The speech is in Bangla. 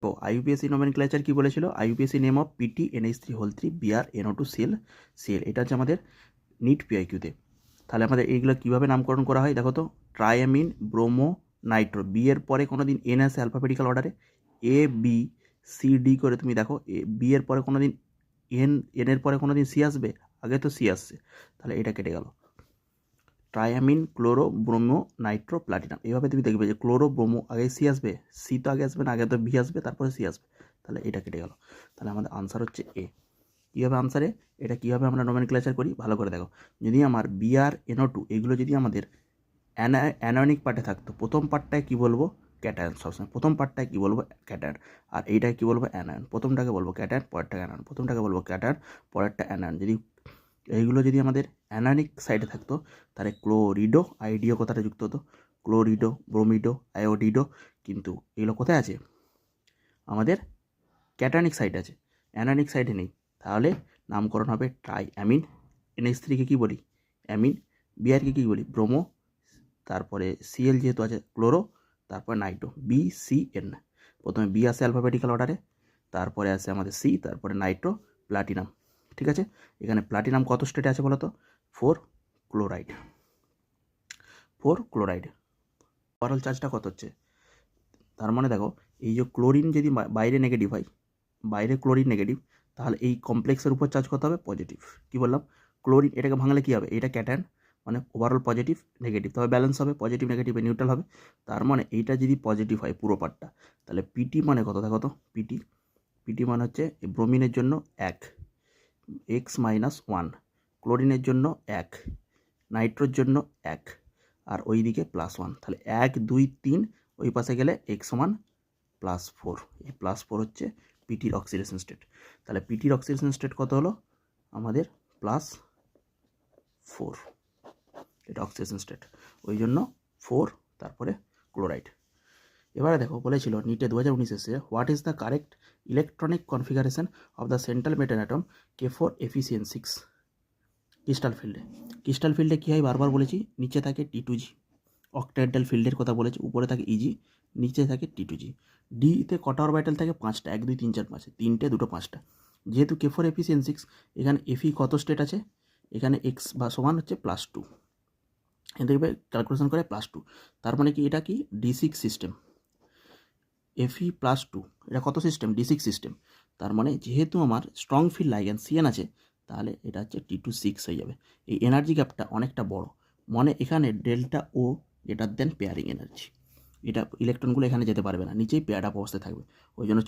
তো আইইউপিএসসি নোমেনক্লেচার কি বলেছিল? IUPAC name of PT NH3 whole 3 Br NO2 CL CL, এটা হচ্ছে আমাদের নিট পিআইকিউতে। তাহলে আমাদের এইগুলো কীভাবে নামকরণ করা হয় দেখো তো। ট্রায়ামিন ব্রোমো নাইট্রো, বি এর পরে কোনো দিন এন আসে অ্যালফাবেটিক্যাল অর্ডারে, এ বি সি ডি করে তুমি দেখো, বি এর পরে কোনো দিন এন এর পরে কোনো দিন সি আসবে? আগে তো সি আসছে, তাহলে এটা কেটে গেল। ট্রায়ামিন ক্লোরো ব্রোমো নাইট্রো প্লাটিনাম, এইভাবে তুমি দেখবে যে ক্লোরো ব্রোমো আগে সি আসবে, সি তো আগে আসবে না, আগে তো বি আসবে তারপরে সি আসবে, তাহলে এটা কেটে গেল। তাহলে আমাদের আনসার হচ্ছে এ। কীভাবে আনসারে এটা কীভাবে আমরা নোমেনক্লেচার করি ভালো করে দেখো। যদি আমার Br NO2 এগুলো যদি আমাদের অ্যানায়নিক পার্টে থাকতো, প্রথম পার্টটায় কী বলবো? ক্যাটায়ন। সবসময় প্রথম পার্টটায় কী বলবো? ক্যাটায়ন। আর এইটায় কী বলবো? অ্যানায়ন। প্রথমটাকে বলবো ক্যাটায়ন, পরেরটাকে অ্যানায়ন, প্রথমটাকে বলবো ক্যাটায়ন, পরেরটা অ্যানায়ন। যদি এইগুলো যদি আমাদের অ্যানায়নিক সাইডে থাকতো তাহলে ক্লোরিডো আইডিও কথাটা যুক্ত হতো, ক্লোরিডো ব্রোমিডো আয়োডিডো। কিন্তু এগুলো কোথায় আছে? আমাদের ক্যাটায়নিক সাইডে আছে, অ্যানায়নিক সাইডে নেই। তাহলে নামকরণ হবে ট্রাইঅ্যামিন। NH3কে কী বলি? অ্যামিন। বিআরকে কী বলি? ব্রোমো। তারপরে সিএল যেহেতু আছে ক্লোরো, তারপর নাইট্রো, BCN। প্রথমে বি আসে অ্যালফাবেটিক্যাল অর্ডারে, তারপরে আসে আমাদের সি, তারপরে নাইট্রো, প্লাটিনাম। ঠিক আছে, এখানে প্লাটিনাম কত স্টেটে আছে বলো তো? 4 ক্লোরাইড। 4 ক্লোরাইড। ওভারঅল চার্জটা কত হচ্ছে? তার মানে দেখো, এই যে ক্লোরিন যদি বাইরে নেগেটিভ হয়, বাইরে ক্লোরিন নেগেটিভ, তাহলে এই কমপ্লেক্সের উপর চার্জ কত হবে? পজিটিভ। কি বললাম? ক্লোরিন এটাকে ভাঙলে কী হবে? এটা ক্যাটায়ন, মানে ওভারঅল পজিটিভ নেগেটিভ, তবে ব্যালেন্স হবে, পজিটিভ নেগেটিভে নিউট্রাল হবে। তার মানে এইটা যদি পজিটিভ হয় পুরো পার্টটা, তাহলে পিটি মানে কত দেখো তো? পিটি মানে হচ্ছে ব্রোমিনের জন্য 1, X-1, ক্লোরিনের জন্য 1, নাইট্রোর জন্য 1, আর ওই দিকে +1। তাহলে 1 2 3 ওই পাশে গেলে X1 +4, এই +4 হচ্ছে পিটির অক্সিডেশন স্টেট। তাহলে পিটির অক্সিডেশন স্টেট কত হলো? আমাদের +4, এটা অক্সিডেশন স্টেট, ওই জন্য 4, তারপরে ক্লোরাইড। এবারে দেখো বলেছিল নিটে 2019 এসে, what is the correct electronic configuration of the central metal atom K4Fe6 crystal ফিল্ডে? ক্রিস্টাল ফিল্ডে কী হয় বারবার বলেছি, নিচে থাকে T2G, অক্টাহেড্রাল ফিল্ডের কথা বলেছি, উপরে থাকে ইজি, নিচে থাকে T2G। ডিতে কটা অরবিটাল থাকে? 5টা, 1 2 3 4 5, 3টে 2টো 5টা। যেহেতু K4Fe6, এখানে Fe কত স্টেট আছে? এখানে X বা সমান হচ্ছে +2, দেখবে ক্যালকুলেশন করে +2। তার মানে কি এটা কি? D6 system. Fe+2 এটা কত সিস্টেম? D6 system. তার মানে যেহেতু আমার স্ট্রং ফিল্ড লাইগ্যান্ড CN আছে, তাহলে এটা হচ্ছে T2-6 হয়ে যাবে। এই এনার্জি গ্যাপটা অনেকটা বড়, মানে এখানে ডেল্টা ও গ্রেটার দেন পেয়ারিং এনার্জি, এটা ইলেকট্রনগুলো এখানে যেতে পারবে না, নিচেই পেয়ার আপ অবস্থায় থাকবে, ওই জন্য